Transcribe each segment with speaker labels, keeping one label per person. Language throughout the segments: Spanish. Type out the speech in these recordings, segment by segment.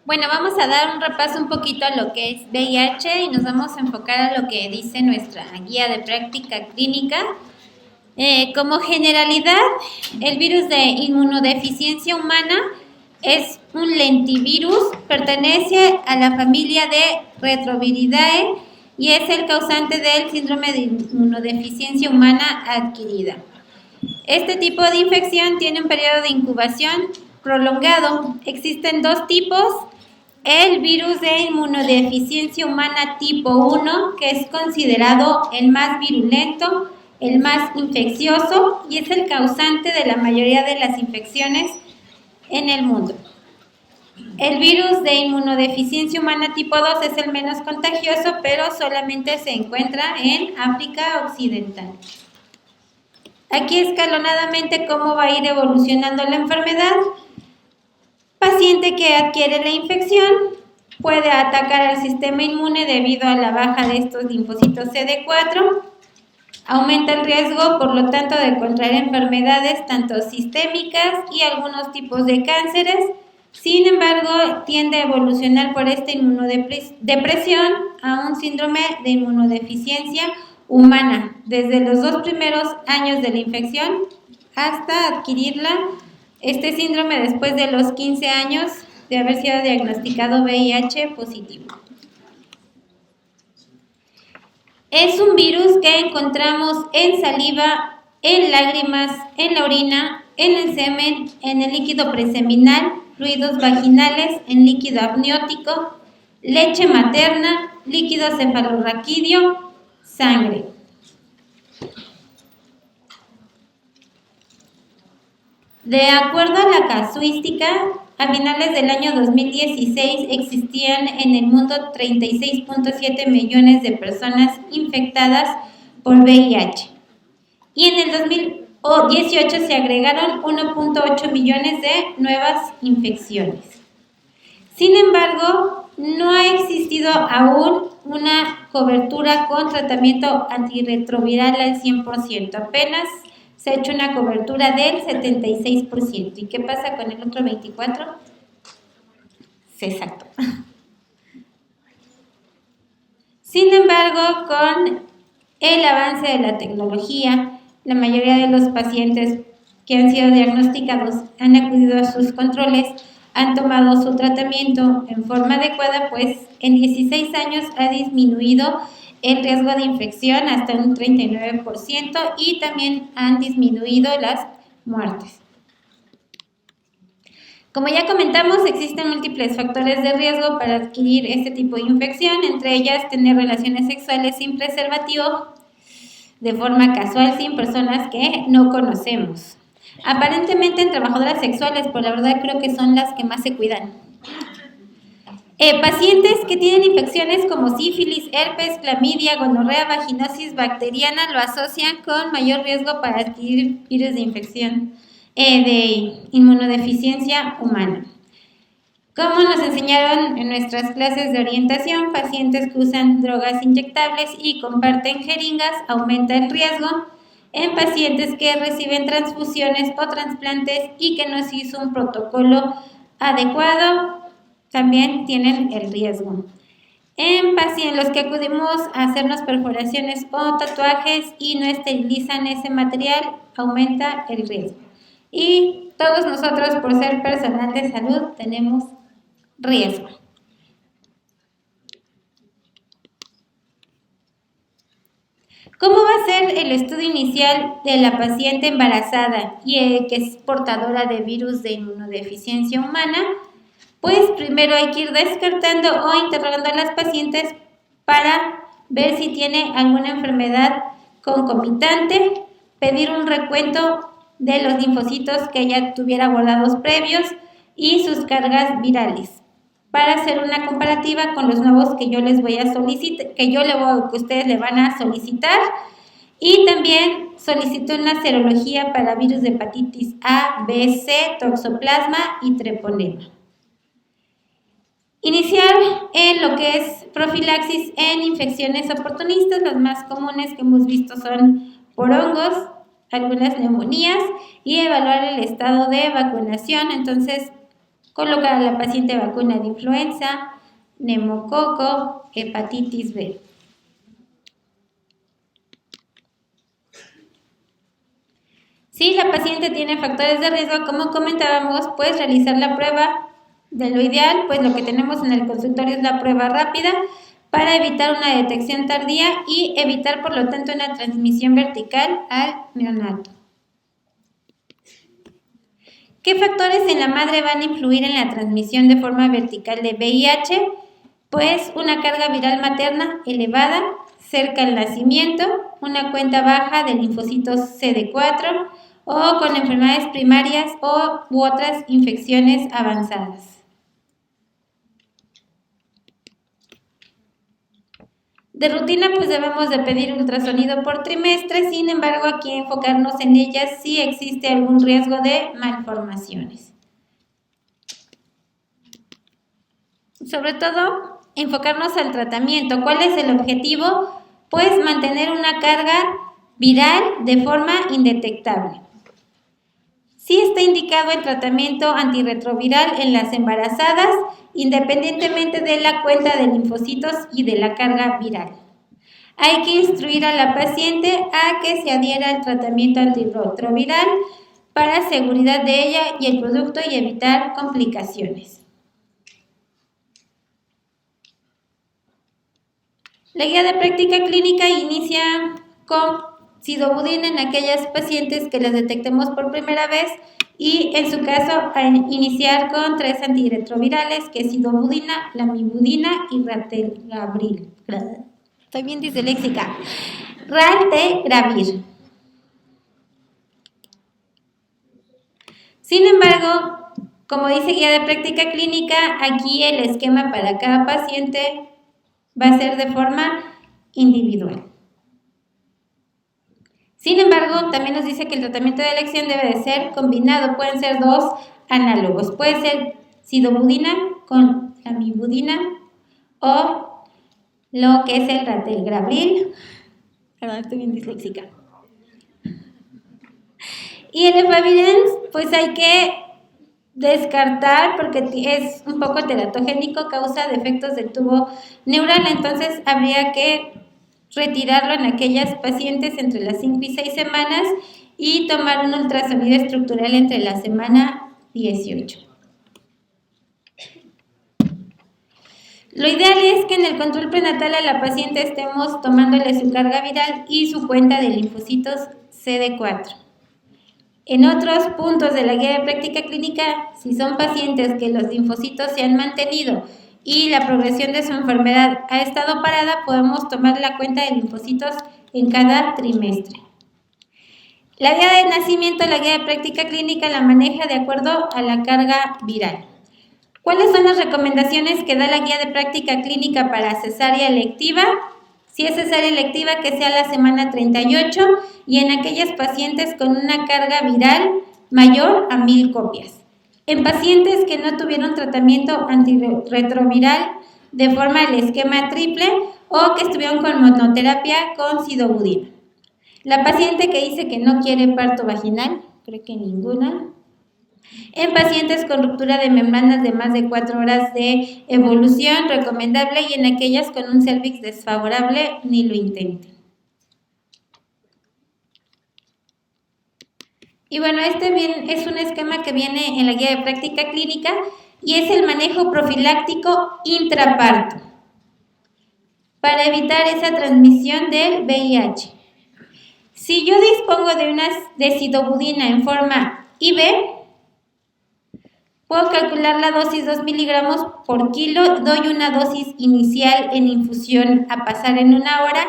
Speaker 1: Bueno, vamos a dar un repaso un poquito a lo que es VIH y nos vamos a enfocar a lo que dice nuestra guía de práctica clínica. Como generalidad, el virus de inmunodeficiencia humana es un lentivirus, pertenece a la familia de Retroviridae y es el causante del síndrome de inmunodeficiencia humana adquirida. Este tipo de infección tiene un periodo de incubación prolongado. Existen dos tipos. El virus de inmunodeficiencia humana tipo 1, que es considerado el más virulento, el más infeccioso y es el causante de la mayoría de las infecciones en el mundo. El virus de inmunodeficiencia humana tipo 2 es el menos contagioso, pero solamente se encuentra en África Occidental. Aquí escalonadamente cómo va a ir evolucionando la enfermedad. Paciente que adquiere la infección puede atacar al sistema inmune debido a la baja de estos linfocitos CD4. Aumenta el riesgo, por lo tanto, de contraer enfermedades tanto sistémicas y algunos tipos de cánceres. Sin embargo, tiende a evolucionar por esta inmunodepresión a un síndrome de inmunodeficiencia humana, desde los 2 primeros años de la infección hasta adquirirla. Este síndrome después de los 15 años de haber sido diagnosticado VIH positivo. Es un virus que encontramos en saliva, en lágrimas, en la orina, en el semen, en el líquido preseminal, fluidos vaginales, en líquido amniótico, leche materna, líquido cefalorraquídeo, sangre. De acuerdo a la casuística, a finales del año 2016 existían en el mundo 36.7 millones de personas infectadas por VIH y en el 2018 se agregaron 1.8 millones de nuevas infecciones. Sin embargo, no ha existido aún una cobertura con tratamiento antirretroviral al 100%, apenas se ha hecho una cobertura del 76%. ¿Y qué pasa con el otro 24%? Exacto. Sin embargo, con el avance de la tecnología, la mayoría de los pacientes que han sido diagnosticados han acudido a sus controles, han tomado su tratamiento en forma adecuada, pues en 16 años ha disminuido el riesgo de infección hasta un 39% y también han disminuido las muertes. Como ya comentamos, existen múltiples factores de riesgo para adquirir este tipo de infección, entre ellas tener relaciones sexuales sin preservativo, de forma casual, sin personas que no conocemos. Aparentemente en trabajadoras sexuales, pero la verdad creo que son las que más se cuidan. Pacientes que tienen infecciones como sífilis, herpes, clamidia, gonorrea, vaginosis bacteriana lo asocian con mayor riesgo para adquirir virus de infección de inmunodeficiencia humana. Como nos enseñaron en nuestras clases de orientación, pacientes que usan drogas inyectables y comparten jeringas aumenta el riesgo. En pacientes que reciben transfusiones o trasplantes y que no se hizo un protocolo adecuado, también tienen el riesgo. En pacientes los que acudimos a hacernos perforaciones o tatuajes y no esterilizan ese material, aumenta el riesgo. Y todos nosotros, por ser personal de salud, tenemos riesgo. ¿Cómo va a ser el estudio inicial de la paciente embarazada y que es portadora de virus de inmunodeficiencia humana? Pues primero hay que ir descartando o interrogando a las pacientes para ver si tiene alguna enfermedad concomitante, pedir un recuento de los linfocitos que ella tuviera guardados previos y sus cargas virales, para hacer una comparativa con los nuevos que yo les voy a solicitar, que ustedes le van a solicitar, y también solicito una serología para virus de hepatitis A, B, C, toxoplasma y treponema. Iniciar en lo que es profilaxis en infecciones oportunistas. Los más comunes que hemos visto son por hongos, algunas neumonías, y evaluar el estado de vacunación. Entonces, colocar a la paciente vacuna de influenza, neumococo, hepatitis B. Si la paciente tiene factores de riesgo, como comentábamos, puedes realizar la prueba de lo ideal, pues lo que tenemos en el consultorio es la prueba rápida para evitar una detección tardía y evitar, por lo tanto, una transmisión vertical al neonato. ¿Qué factores en la madre van a influir en la transmisión de forma vertical de VIH? Pues una carga viral materna elevada cerca al nacimiento, una cuenta baja de linfocitos CD4 o con enfermedades primarias u otras infecciones avanzadas. De rutina, pues debemos de pedir ultrasonido por trimestre, sin embargo, aquí enfocarnos en ellas si existe algún riesgo de malformaciones. Sobre todo, enfocarnos al tratamiento. ¿Cuál es el objetivo? Pues mantener una carga viral de forma indetectable. Sí está indicado el tratamiento antirretroviral en las embarazadas, independientemente de la cuenta de linfocitos y de la carga viral. Hay que instruir a la paciente a que se adhiera al tratamiento antirretroviral para seguridad de ella y el producto y evitar complicaciones. La guía de práctica clínica inicia con sidobudina en aquellas pacientes que las detectemos por primera vez y en su caso a iniciar con 3 antirretrovirales que es sidobudina, lamivudina y raltegravir. Estoy bien disléxica. Raltegravir. Sin embargo, como dice guía de práctica clínica, aquí el esquema para cada paciente va a ser de forma individual. Sin embargo, también nos dice que el tratamiento de elección debe de ser combinado. Pueden ser 2 análogos. Puede ser sidobudina con lamivudina o lo que es el raltegravir. Perdón, estoy bien disléxica. Y el efavirenz, pues hay que descartar porque es un poco teratogénico, causa defectos del tubo neural, entonces habría que retirarlo en aquellas pacientes entre las 5 y 6 semanas y tomar un ultrasonido estructural entre la semana 18. Lo ideal es que en el control prenatal a la paciente estemos tomándole su carga viral y su cuenta de linfocitos CD4. En otros puntos de la guía de práctica clínica, si son pacientes que los linfocitos se han mantenido y la progresión de su enfermedad ha estado parada, podemos tomar la cuenta de linfocitos en cada trimestre. La guía de nacimiento, la guía de práctica clínica la maneja de acuerdo a la carga viral. ¿Cuáles son las recomendaciones que da la guía de práctica clínica para cesárea electiva? Si es cesárea electiva, que sea la semana 38 y en aquellas pacientes con una carga viral mayor a 1000 copias. En pacientes que no tuvieron tratamiento antirretroviral de forma del esquema triple o que estuvieron con monoterapia con sidobudina. La paciente que dice que no quiere parto vaginal, creo que ninguna. En pacientes con ruptura de membranas de más de 4 horas de evolución, recomendable, y en aquellas con un cervix desfavorable, ni lo intenten. Y bueno, este es un esquema que viene en la guía de práctica clínica y es el manejo profiláctico intraparto para evitar esa transmisión del VIH. Si yo dispongo de sidobudina en forma IV, puedo calcular la dosis 2 miligramos por kilo, doy una dosis inicial en infusión a pasar en 1 hora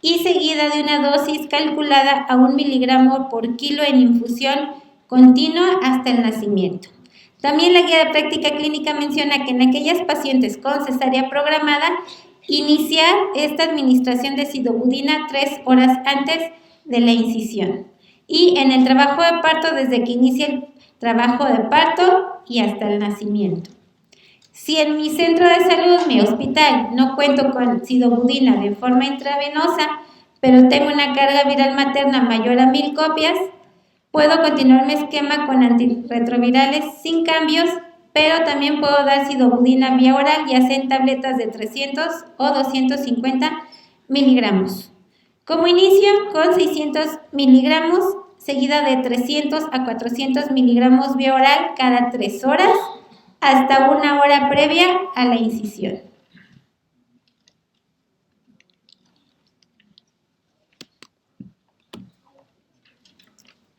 Speaker 1: y seguida de una dosis calculada a 1 miligramo por kilo en infusión continua hasta el nacimiento. También la guía de práctica clínica menciona que en aquellas pacientes con cesárea programada, iniciar esta administración de sidobudina 3 horas antes de la incisión. Y en el trabajo de parto, desde que inicia el trabajo de parto y hasta el nacimiento. Si en mi centro de salud, mi hospital, no cuento con sidobudina de forma intravenosa, pero tengo una carga viral materna mayor a 1000 copias, puedo continuar mi esquema con antirretrovirales sin cambios pero también puedo dar sidobudina vía oral, ya sea en tabletas de 300 o 250 miligramos. Como inicio, con 600 miligramos, seguida de 300 a 400 miligramos vía oral cada 3 horas, hasta 1 hora previa a la incisión.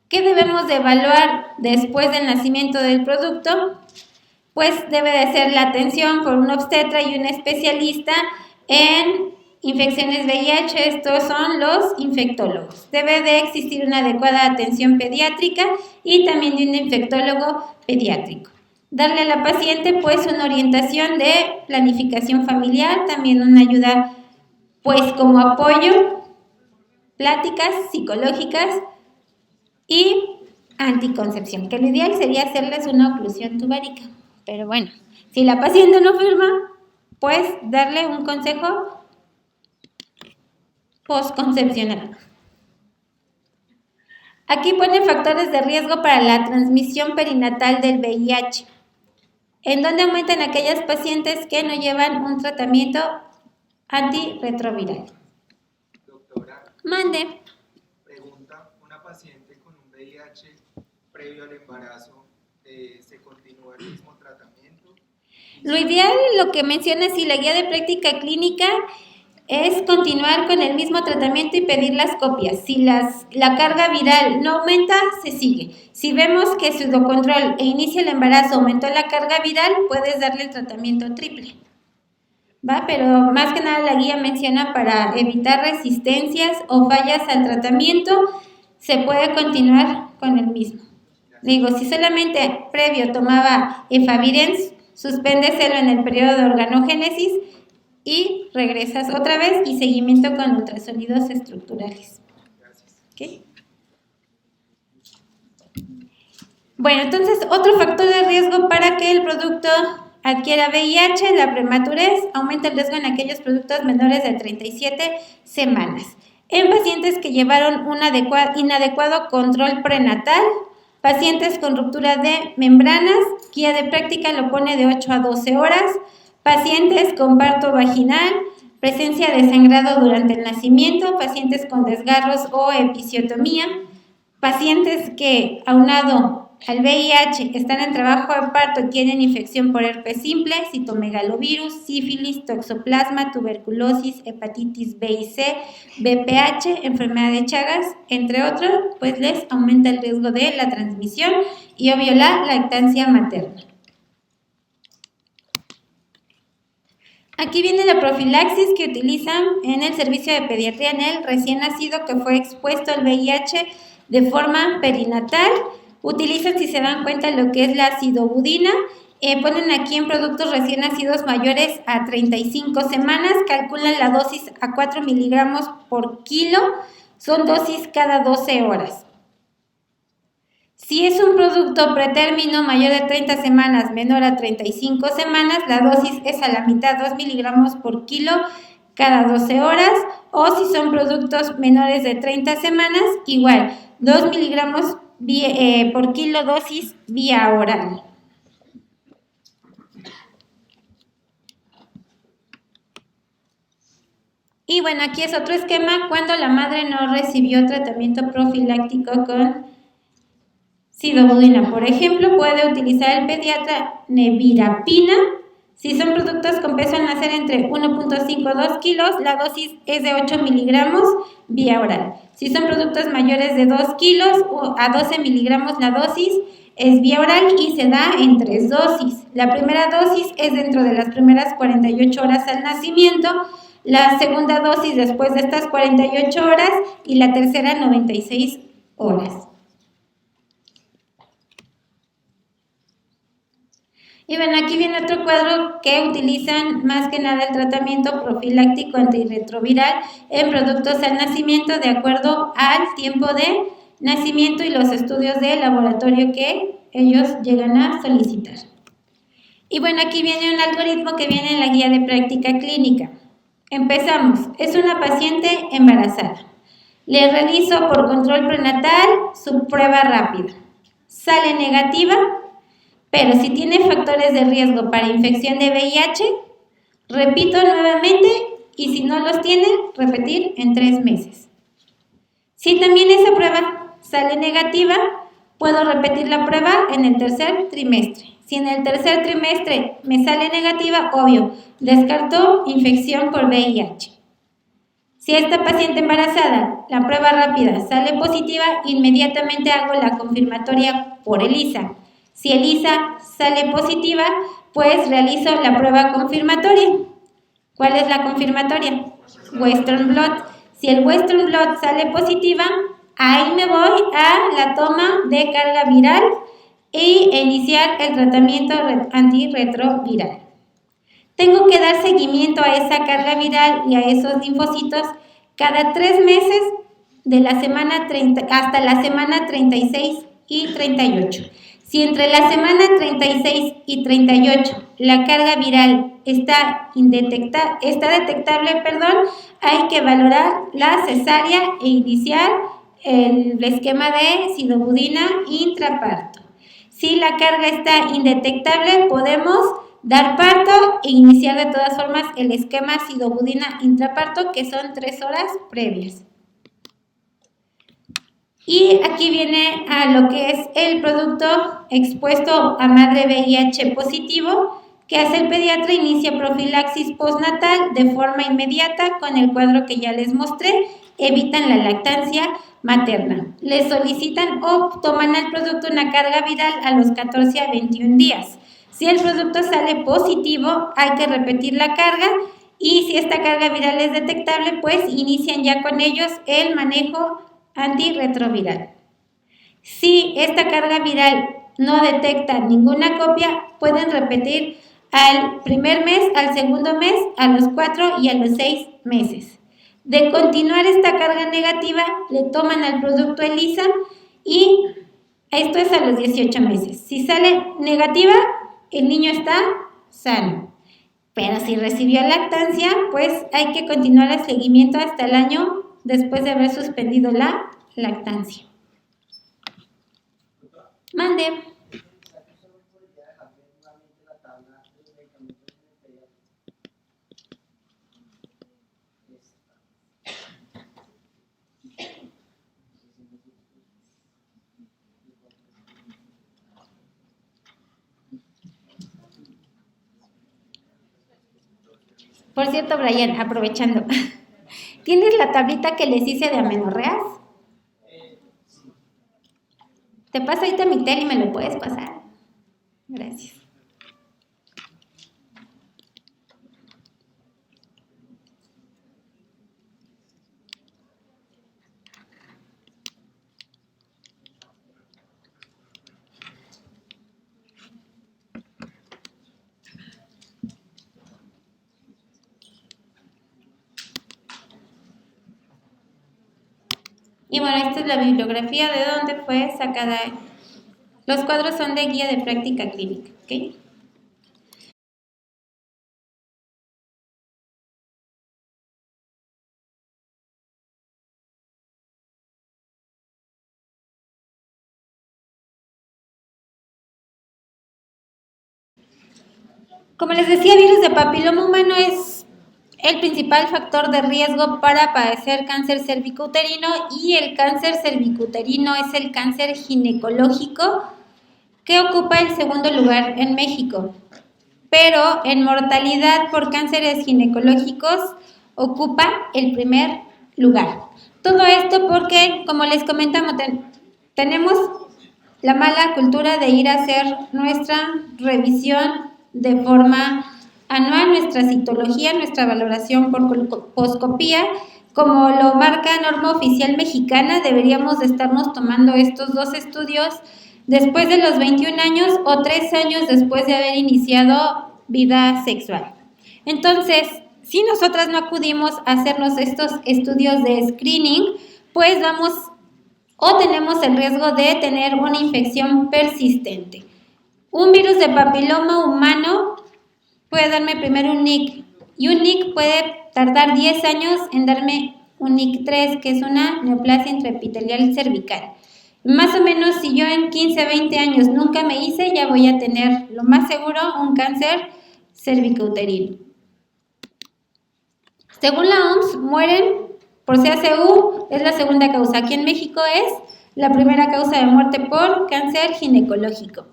Speaker 1: ¿Qué debemos de evaluar después del nacimiento del producto? Pues debe de ser la atención por un obstetra y un especialista en infecciones VIH, estos son los infectólogos. Debe de existir una adecuada atención pediátrica y también de un infectólogo pediátrico. Darle a la paciente pues una orientación de planificación familiar, también una ayuda pues como apoyo, pláticas psicológicas y anticoncepción, que lo ideal sería hacerles una oclusión tubárica. Pero bueno, si la paciente no firma, pues darle un consejo postconcepcional. Aquí ponen factores de riesgo para la transmisión perinatal del VIH, en donde aumentan aquellas pacientes que no llevan un tratamiento antirretroviral.
Speaker 2: Doctora,
Speaker 1: mande.
Speaker 2: Pregunta, una paciente con un VIH previo al embarazo, ¿se continúa el mismo tratamiento?
Speaker 1: Lo ideal, lo que menciona si la guía de práctica clínica, es continuar con el mismo tratamiento y pedir las copias. Si la carga viral no aumenta, se sigue. Si vemos que pseudocontrol e inicia el embarazo aumentó la carga viral, puedes darle el tratamiento triple. ¿Va? Pero más que nada la guía menciona para evitar resistencias o fallas al tratamiento, se puede continuar con el mismo. Digo, si solamente previo tomaba efavirenz, suspéndeselo en el periodo de organogénesis y regresas otra vez y seguimiento con ultrasonidos estructurales. ¿Okay? Bueno, entonces otro factor de riesgo para que el producto adquiera VIH, la prematurez, aumenta el riesgo en aquellos productos menores de 37 semanas. En pacientes que llevaron un inadecuado control prenatal, pacientes con ruptura de membranas, guía de práctica lo pone de 8 a 12 horas, pacientes con parto vaginal, presencia de sangrado durante el nacimiento, pacientes con desgarros o episiotomía, pacientes que, aunado al VIH, están en trabajo de parto y tienen infección por herpes simple, citomegalovirus, sífilis, toxoplasma, tuberculosis, hepatitis B y C, VPH, enfermedad de Chagas, entre otros, pues les aumenta el riesgo de la transmisión y obvio la lactancia materna. Aquí viene la profilaxis que utilizan en el servicio de pediatría en el recién nacido que fue expuesto al VIH de forma perinatal. Utilizan, si se dan cuenta, lo que es la sidobudina. Ponen aquí en productos recién nacidos mayores a 35 semanas. Calculan la dosis a 4 miligramos por kilo. Son dosis cada 12 horas. Si es un producto pretérmino mayor de 30 semanas, menor a 35 semanas, la dosis es a la mitad, 2 miligramos por kilo cada 12 horas. O si son productos menores de 30 semanas, igual, 2 miligramos por kilo dosis vía oral. Y bueno, aquí es otro esquema cuando la madre no recibió tratamiento profiláctico con sidobudina. Por ejemplo, puede utilizar el pediatra nevirapina. Si son productos con peso al nacer entre 1.5 a 2 kilos, la dosis es de 8 miligramos vía oral. Si son productos mayores de 2 kilos a 12 miligramos, la dosis es vía oral y se da en 3 dosis. La primera dosis es dentro de las primeras 48 horas al nacimiento, la segunda dosis después de estas 48 horas y la tercera 96 horas. Y bueno, aquí viene otro cuadro que utilizan más que nada el tratamiento profiláctico antirretroviral en productos al nacimiento de acuerdo al tiempo de nacimiento y los estudios de laboratorio que ellos llegan a solicitar. Y bueno, aquí viene un algoritmo que viene en la guía de práctica clínica. Empezamos. Es una paciente embarazada. Le realizo por control prenatal su prueba rápida. Sale negativa. Pero si tiene factores de riesgo para infección de VIH, repito nuevamente, y si no los tiene, repetir en 3 meses. Si también esa prueba sale negativa, puedo repetir la prueba en el tercer trimestre. Si en el tercer trimestre me sale negativa, obvio, descarto infección por VIH. Si esta paciente embarazada, la prueba rápida sale positiva, inmediatamente hago la confirmatoria por ELISA. Si ELISA sale positiva, pues realizo la prueba confirmatoria. ¿Cuál es la confirmatoria? Western blot. Si el Western blot sale positiva, ahí me voy a la toma de carga viral e iniciar el tratamiento antirretroviral. Tengo que dar seguimiento a esa carga viral y a esos linfocitos cada 3 meses de la semana 30 hasta la semana 36 y 38. Si entre la semana 36 y 38 la carga viral está detectable, hay que valorar la cesárea e iniciar el esquema de sidobudina intraparto. Si la carga está indetectable, podemos dar parto e iniciar de todas formas el esquema sidobudina intraparto, que son 3 horas previas. Y aquí viene a lo que es el producto expuesto a madre VIH positivo, que hace el pediatra, inicia profilaxis postnatal de forma inmediata con el cuadro que ya les mostré, evitan la lactancia materna. Les solicitan o toman al producto una carga viral a los 14 a 21 días. Si el producto sale positivo, hay que repetir la carga y si esta carga viral es detectable, pues inician ya con ellos el manejo antirretroviral. Si esta carga viral no detecta ninguna copia, pueden repetir al primer mes, al segundo mes, a los 4 y a los 6 meses. De continuar esta carga negativa, le toman al producto ELISA y esto es a los 18 meses. Si sale negativa, el niño está sano. Pero si recibió lactancia, pues hay que continuar el seguimiento hasta el año después de haber suspendido la lactancia. Mande. Por cierto, Brian, aprovechando, ¿tienes la tablita que les hice de amenorreas? Te paso ahorita mi tel y me lo puedes pasar. Gracias. Y bueno, esta es la bibliografía de donde fue sacada. Los cuadros son de guía de práctica clínica, ¿ok? Como les decía, virus de papiloma humano es el principal factor de riesgo para padecer cáncer cervicouterino y el cáncer cervicouterino es el cáncer ginecológico que ocupa el segundo lugar en México, pero en mortalidad por cánceres ginecológicos ocupa el primer lugar. Todo esto porque, como les comentamos, tenemos la mala cultura de ir a hacer nuestra revisión de forma anual, nuestra citología, nuestra valoración por poscopía. Como lo marca norma oficial mexicana, deberíamos de estarnos tomando estos 2 estudios después de los 21 años o 3 años después de haber iniciado vida sexual. Entonces, si nosotras no acudimos a hacernos estos estudios de screening, pues vamos o tenemos el riesgo de tener una infección persistente. Un virus de papiloma humano puede darme primero un NIC y un NIC puede tardar 10 años en darme un NIC 3, que es una neoplasia intraepitelial cervical. Más o menos, si yo en 15, 20 años nunca me hice, ya voy a tener, lo más seguro, un cáncer cervicouterino. Según la OMS, mueren por CACU, es la segunda causa. Aquí en México es la primera causa de muerte por cáncer ginecológico.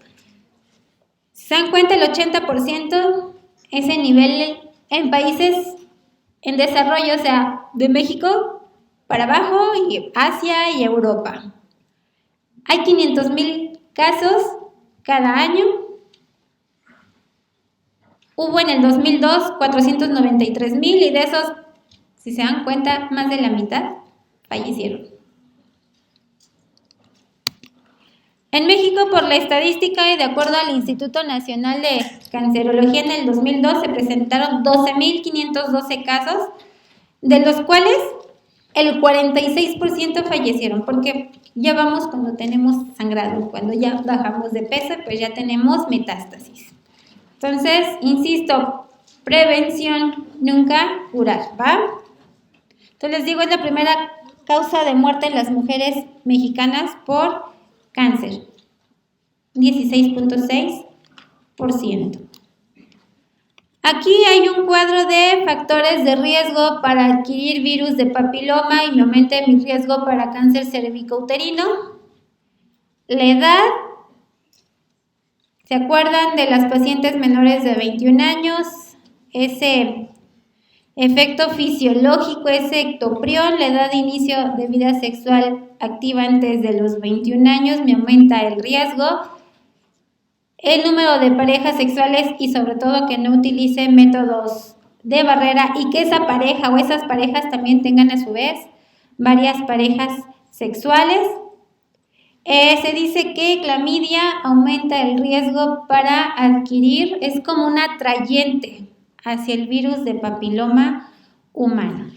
Speaker 1: Si se dan cuenta, el 80% es en nivel en países en desarrollo, o sea, de México para abajo, y Asia y Europa. Hay 500,000 casos cada año. Hubo en el 2002 493,000 y de esos, si se dan cuenta, más de la mitad fallecieron. En México, por la estadística y de acuerdo al Instituto Nacional de Cancerología, en el 2002 se presentaron 12,512 casos, de los cuales el 46% fallecieron, porque ya vamos cuando tenemos sangrado, cuando ya bajamos de peso, pues ya tenemos metástasis. Entonces, insisto, prevención, nunca curar, ¿va? Entonces les digo, es la primera causa de muerte en las mujeres mexicanas por cáncer, 16.6%. Aquí hay un cuadro de factores de riesgo para adquirir virus de papiloma y me aumenta mi riesgo para cáncer cervicouterino. La edad, ¿se acuerdan de las pacientes menores de 21 años? Ese efecto fisiológico, ese ectoprión, la edad de inicio de vida sexual activa antes de los 21 años me aumenta el riesgo. El número de parejas sexuales y sobre todo que no utilice métodos de barrera y que esa pareja o esas parejas también tengan a su vez varias parejas sexuales. Se dice que clamidia aumenta el riesgo para adquirir, es como un atrayente hacia el virus de papiloma humano.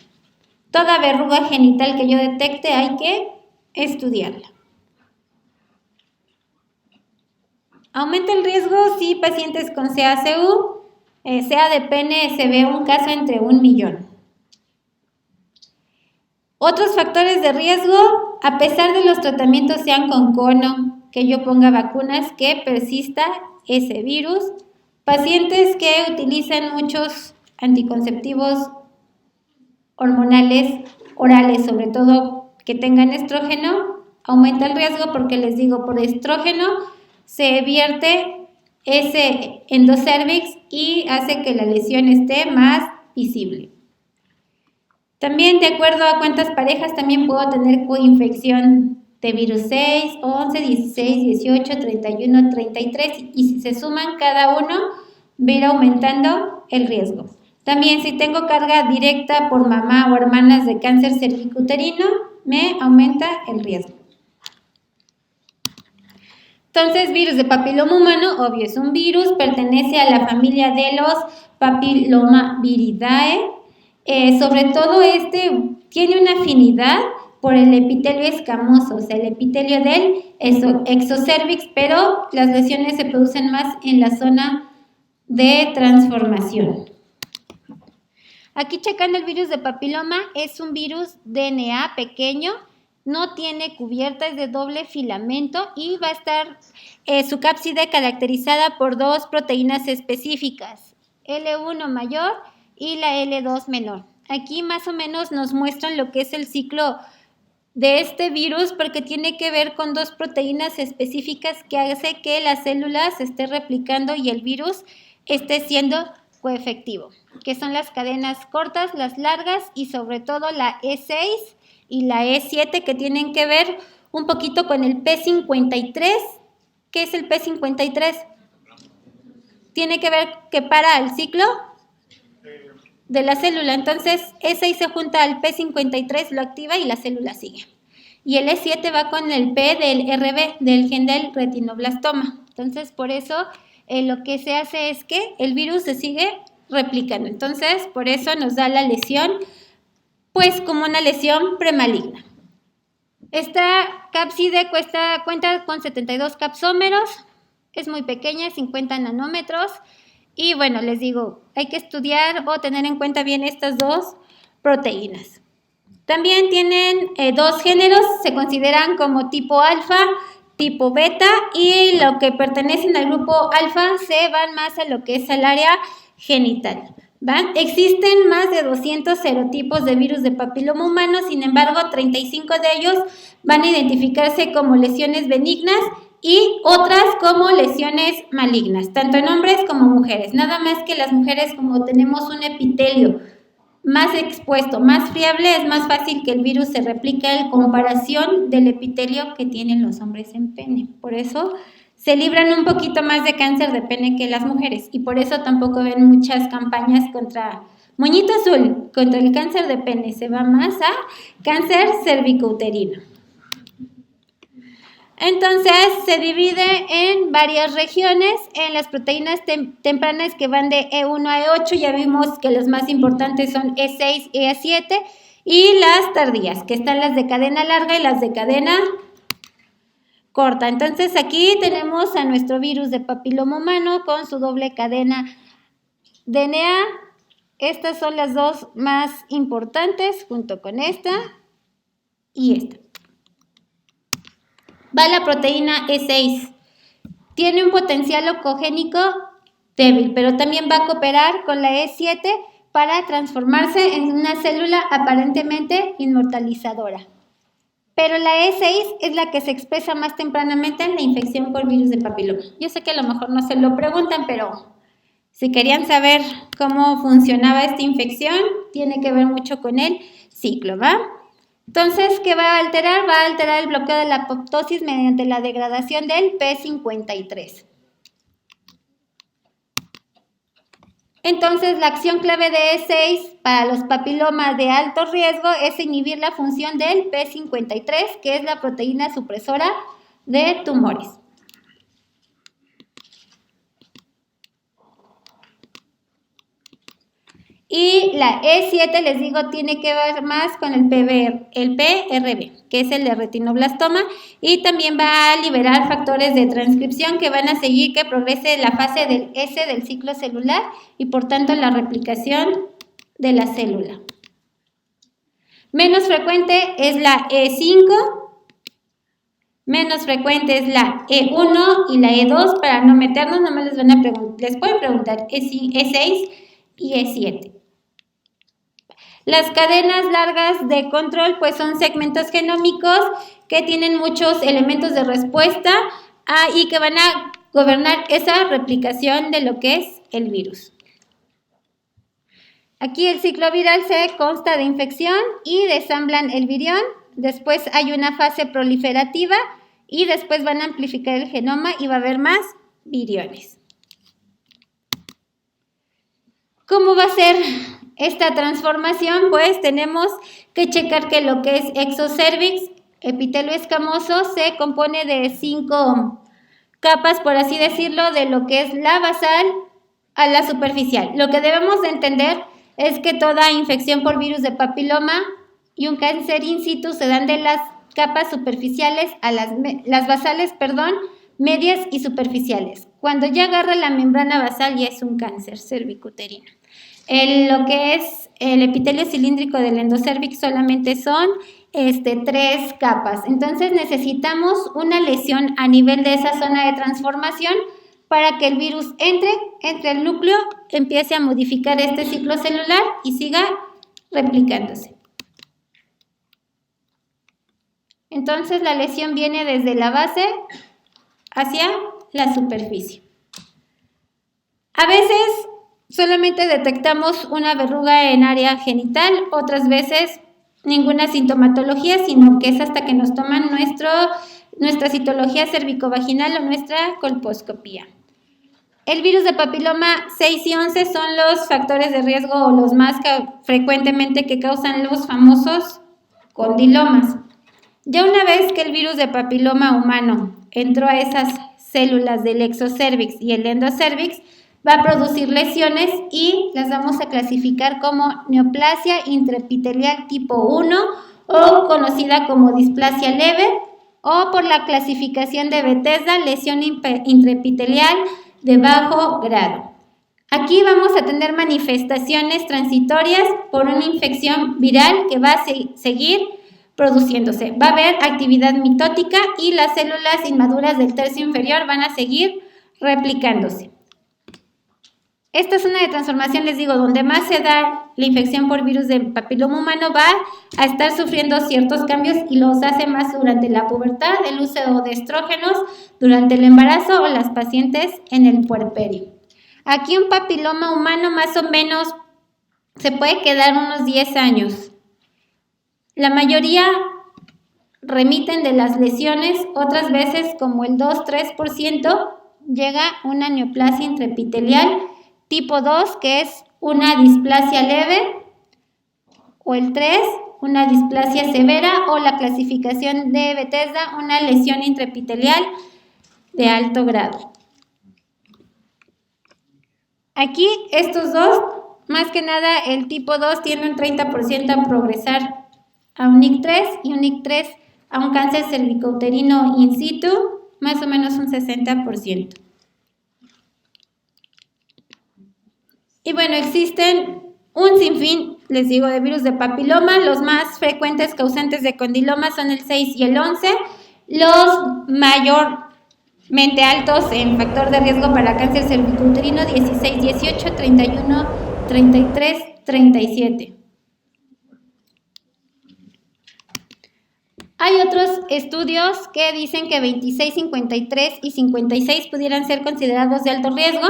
Speaker 1: Toda verruga genital que yo detecte hay que estudiarla. Aumenta el riesgo si pacientes con CACU, sea de pene, se ve un caso entre 1,000,000. Otros factores de riesgo, a pesar de los tratamientos sean con cono, que yo ponga vacunas, que persista ese virus. Pacientes que utilizan muchos anticonceptivos hormonales orales, sobre todo que tengan estrógeno, aumenta el riesgo porque les digo, por estrógeno se vierte ese endocervix y hace que la lesión esté más visible. También de acuerdo a cuántas parejas también puedo tener coinfección de virus 6, 11, 16, 18, 31, 33 y si se suman cada uno va a ir aumentando el riesgo. También si tengo carga directa por mamá o hermanas de cáncer cervicouterino me aumenta el riesgo. Entonces, virus de papiloma humano, obvio, es un virus, pertenece a la familia de los Papillomaviridae. Sobre todo tiene una afinidad por el epitelio escamoso, o sea, el epitelio del exocervix, pero las lesiones se producen más en la zona de transformación. Aquí checando el virus de papiloma, es un virus DNA pequeño, no tiene cubierta, es de doble filamento y va a estar su cápside caracterizada por dos proteínas específicas, L1 mayor y la L2 menor. Aquí más o menos nos muestran lo que es el ciclo de este virus porque tiene que ver con dos proteínas específicas que hace que las células se esté replicando y el virus esté siendo coefectivo, que son las cadenas cortas, las largas y sobre todo la E6 y la E7 que tienen que ver un poquito con el P53. ¿Qué es el P53? Tiene que ver que para el ciclo de la célula, entonces E6 se junta al P53, lo activa y la célula sigue. Y el E7 va con el P del RB, del gen del retinoblastoma. Entonces, por eso lo que se hace es que el virus se sigue replicando. Entonces, por eso nos da la lesión, pues como una lesión premaligna. Esta cápside cuenta con 72 capsómeros, es muy pequeña, 50 nanómetros. Y bueno, les digo, hay que estudiar o tener en cuenta bien estas dos proteínas. También tienen 2 géneros, se consideran como tipo alfa, tipo beta, y lo que pertenecen al grupo alfa se van más a lo que es al área genital. ¿Va? Existen más de 200 serotipos de virus de papiloma humano, sin embargo, 35 de ellos van a identificarse como lesiones benignas y otras como lesiones malignas, tanto en hombres como mujeres. Nada más que las mujeres, como tenemos un epitelio más expuesto, más friable, es más fácil que el virus se replique en comparación del epitelio que tienen los hombres en pene. Por eso se libran un poquito más de cáncer de pene que las mujeres, y por eso tampoco ven muchas campañas contra moñito azul, contra el cáncer de pene. Se va más a cáncer cervicouterino. Entonces se divide en varias regiones, en las proteínas tempranas que van de E1 a E8, ya vimos que las más importantes son E6 y E7, y las tardías, que están las de cadena larga y las de cadena corta. Entonces aquí tenemos a nuestro virus de papiloma humano con su doble cadena DNA. Estas son las 2 más importantes junto con esta y esta. Va la proteína E6. Tiene un potencial oncogénico débil, pero también va a cooperar con la E7 para transformarse en una célula aparentemente inmortalizadora. Pero la E6 es la que se expresa más tempranamente en la infección por virus de papiloma. Yo sé que a lo mejor no se lo preguntan, pero si querían saber cómo funcionaba esta infección, tiene que ver mucho con el ciclo, ¿va? Entonces, ¿qué va a alterar? Va a alterar el bloqueo de la apoptosis mediante la degradación del P53. Entonces, la acción clave de E6 para los papilomas de alto riesgo es inhibir la función del P53, que es la proteína supresora de tumores. Y la E7, les digo, tiene que ver más con el PRB, que es el de retinoblastoma, y también va a liberar factores de transcripción que van a seguir que progrese la fase del S del ciclo celular y por tanto la replicación de la célula. Menos frecuente es la E5, menos frecuente es la E1 y la E2. Para no meternos, nomás les pueden preguntar E6 y E7. Las cadenas largas de control pues son segmentos genómicos que tienen muchos elementos de respuesta y que van a gobernar esa replicación de lo que es el virus. Aquí el ciclo viral se consta de infección y desamblan el virión, después hay una fase proliferativa y después van a amplificar el genoma y va a haber más viriones. ¿Cómo va a ser esta transformación? Pues tenemos que checar que lo que es exocervix, epitelio escamoso, se compone de 5 capas, por así decirlo, de lo que es la basal a la superficial. Lo que debemos de entender es que toda infección por virus de papiloma y un cáncer in situ se dan de las capas superficiales a las basales, medias y superficiales. Cuando ya agarra la membrana basal ya es un cáncer cervicuterino. Lo que es el epitelio cilíndrico del endocérvix solamente son 3 capas. Entonces necesitamos una lesión a nivel de esa zona de transformación para que el virus entre el núcleo, empiece a modificar este ciclo celular y siga replicándose. Entonces la lesión viene desde la base hacia la superficie. A veces solamente detectamos una verruga en área genital, otras veces ninguna sintomatología, sino que es hasta que nos toman nuestra citología cervicovaginal o nuestra colposcopía. El virus de papiloma 6 y 11 son los factores de riesgo o los más frecuentemente que causan los famosos condilomas. Ya una vez que el virus de papiloma humano entró a esas células del exocervix y el endocérvix, va a producir lesiones y las vamos a clasificar como neoplasia intraepitelial tipo 1 o conocida como displasia leve, o por la clasificación de Bethesda, lesión intraepitelial de bajo grado. Aquí vamos a tener manifestaciones transitorias por una infección viral que va a seguir produciéndose. Va a haber actividad mitótica y las células inmaduras del tercio inferior van a seguir replicándose. Esta zona de transformación, les digo, donde más se da la infección por virus del papiloma humano, va a estar sufriendo ciertos cambios y los hace más durante la pubertad, el uso de estrógenos, durante el embarazo o las pacientes en el puerperio. Aquí un papiloma humano más o menos se puede quedar unos 10 años. La mayoría remiten de las lesiones, otras veces como el 2-3% llega una neoplasia intraepitelial tipo 2, que es una displasia leve, o el 3, una displasia severa, o la clasificación de Bethesda, una lesión intraepitelial de alto grado. Aquí estos dos, más que nada el tipo 2 tiene un 30% a progresar a un IC3 y un IC3 a un cáncer cervicouterino in situ, más o menos un 60%. Y bueno, existen un sinfín, les digo, de virus de papiloma. Los más frecuentes causantes de condiloma son el 6 y el 11. Los mayormente altos en factor de riesgo para cáncer cervicouterino, 16, 18, 31, 33, 37. Hay otros estudios que dicen que 26, 53 y 56 pudieran ser considerados de alto riesgo.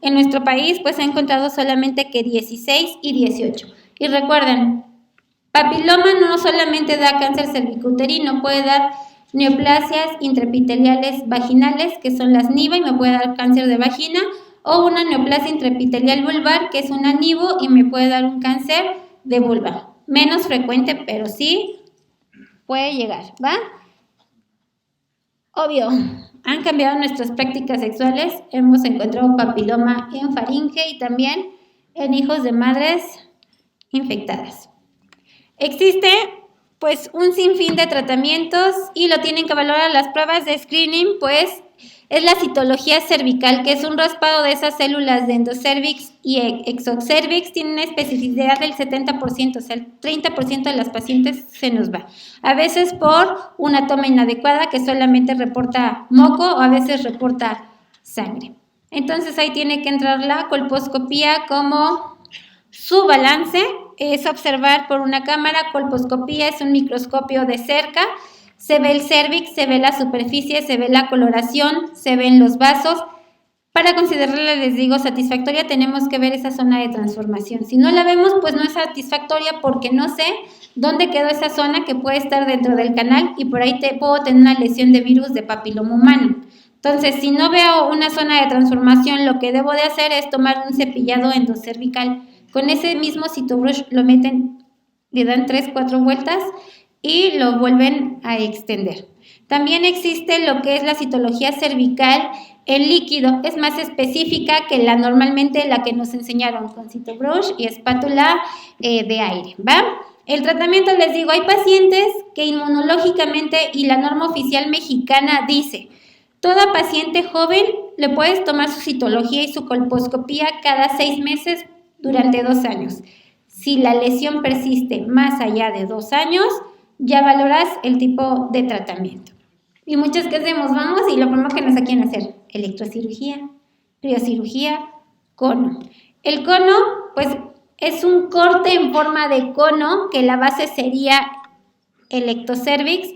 Speaker 1: En nuestro país, pues, se ha encontrado solamente que 16 y 18. Y recuerden, papiloma no solamente da cáncer cervicouterino, puede dar neoplasias intraepiteliales vaginales, que son las NIVA, y me puede dar cáncer de vagina, o una neoplasia intraepitelial vulvar, que es una NIVO, y me puede dar un cáncer de vulva. Menos frecuente, pero sí puede llegar, ¿va? Obvio, han cambiado nuestras prácticas sexuales, hemos encontrado papiloma en faringe y también en hijos de madres infectadas. Existe pues un sinfín de tratamientos y lo tienen que valorar las pruebas de screening, pues es la citología cervical, que es un raspado de esas células de endocervix y exocervix. Tiene una especificidad del 70%, o sea, el 30% de las pacientes se nos va. A veces por una toma inadecuada que solamente reporta moco o a veces reporta sangre. Entonces ahí tiene que entrar la colposcopía como su balance. Es observar por una cámara. Colposcopía es un microscopio de cerca. Se ve el cérvix, se ve la superficie, se ve la coloración, se ven los vasos. Para considerarla, les digo, satisfactoria, tenemos que ver esa zona de transformación. Si no la vemos, pues no es satisfactoria porque no sé dónde quedó esa zona que puede estar dentro del canal y por ahí puedo tener una lesión de virus de papiloma humano. Entonces, si no veo una zona de transformación, lo que debo de hacer es tomar un cepillado endocervical. Con ese mismo CitoBrush lo meten, le dan 3-4 vueltas y lo vuelven a extender. También existe lo que es la citología cervical en líquido. Es más específica que normalmente la que nos enseñaron con CitoBrush y espátula de aire, ¿va? El tratamiento, les digo, hay pacientes que inmunológicamente y la norma oficial mexicana dice, toda paciente joven le puedes tomar su citología y su colposcopía cada 6 meses durante 2 años. Si la lesión persiste más allá de 2 años, ya valoras el tipo de tratamiento. Y muchos que hacemos, vamos y lo primero que nos quieren hacer, electrocirugía, criocirugía, cono. El cono, pues, es un corte en forma de cono, que la base sería el ectocervix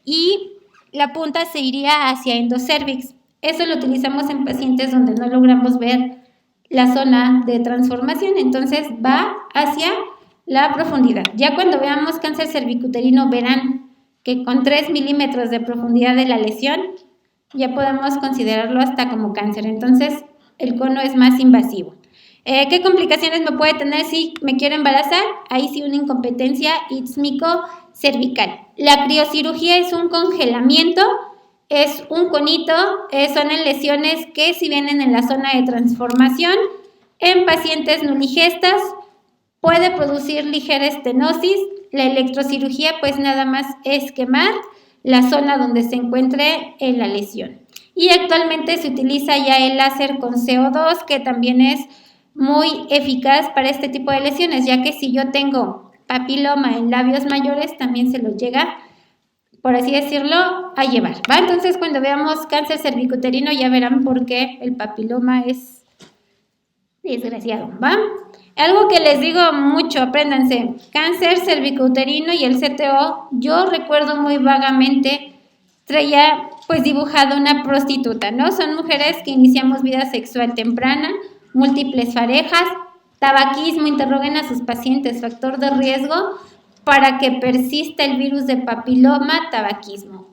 Speaker 1: y la punta se iría hacia endocervix. Eso lo utilizamos en pacientes donde no logramos ver la zona de transformación, entonces va hacia la profundidad. Ya cuando veamos cáncer cervicuterino verán que con 3 milímetros de profundidad de la lesión ya podemos considerarlo hasta como cáncer. Entonces el cono es más invasivo. ¿Qué complicaciones me puede tener si me quiero embarazar? Ahí sí una incompetencia istmico-cervical. La criocirugía es un congelamiento, es un conito, son lesiones que si vienen en la zona de transformación, en pacientes nuligestas, puede producir ligera estenosis. La electrocirugía pues nada más es quemar la zona donde se encuentre la lesión. Y actualmente se utiliza ya el láser con CO2, que también es muy eficaz para este tipo de lesiones, ya que si yo tengo papiloma en labios mayores, también se lo llega, por así decirlo, a llevar, ¿va? Entonces, cuando veamos cáncer cervicuterino, ya verán por qué el papiloma es desgraciado, ¿va? Algo que les digo mucho, apréndanse, cáncer cervicuterino y el CTO, yo recuerdo muy vagamente, traía pues dibujado una prostituta, ¿no? Son mujeres que iniciamos vida sexual temprana, múltiples parejas, tabaquismo, interroguen a sus pacientes, factor de riesgo para que persista el virus de papiloma, tabaquismo.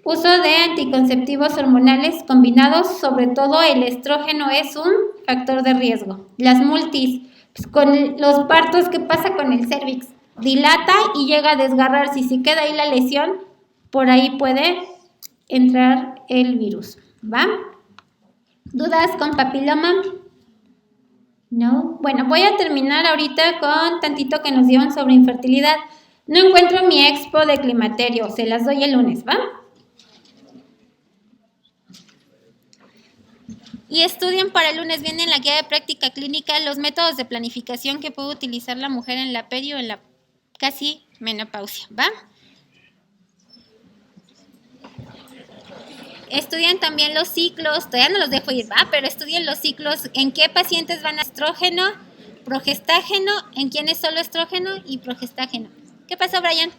Speaker 1: Uso de anticonceptivos hormonales combinados, sobre todo el estrógeno es un factor de riesgo. Las multis, pues con los partos, ¿qué pasa con el cervix? Dilata y llega a desgarrarse, y si queda ahí la lesión, por ahí puede entrar el virus, ¿va? ¿Dudas con papiloma? ¿No? Bueno, voy a terminar ahorita con tantito que nos dieron sobre infertilidad. No encuentro mi expo de climaterio, se las doy el lunes, ¿va? Y estudien para el lunes, viene en la guía de práctica clínica los métodos de planificación que puede utilizar la mujer en la peri o en la casi menopausia, ¿va? Estudien también los ciclos, todavía no los dejo ir, ¿va? Pero estudien los ciclos, en qué pacientes van a estrógeno, progestágeno, en quiénes solo estrógeno y progestágeno. ¿Qué pasó, Brian?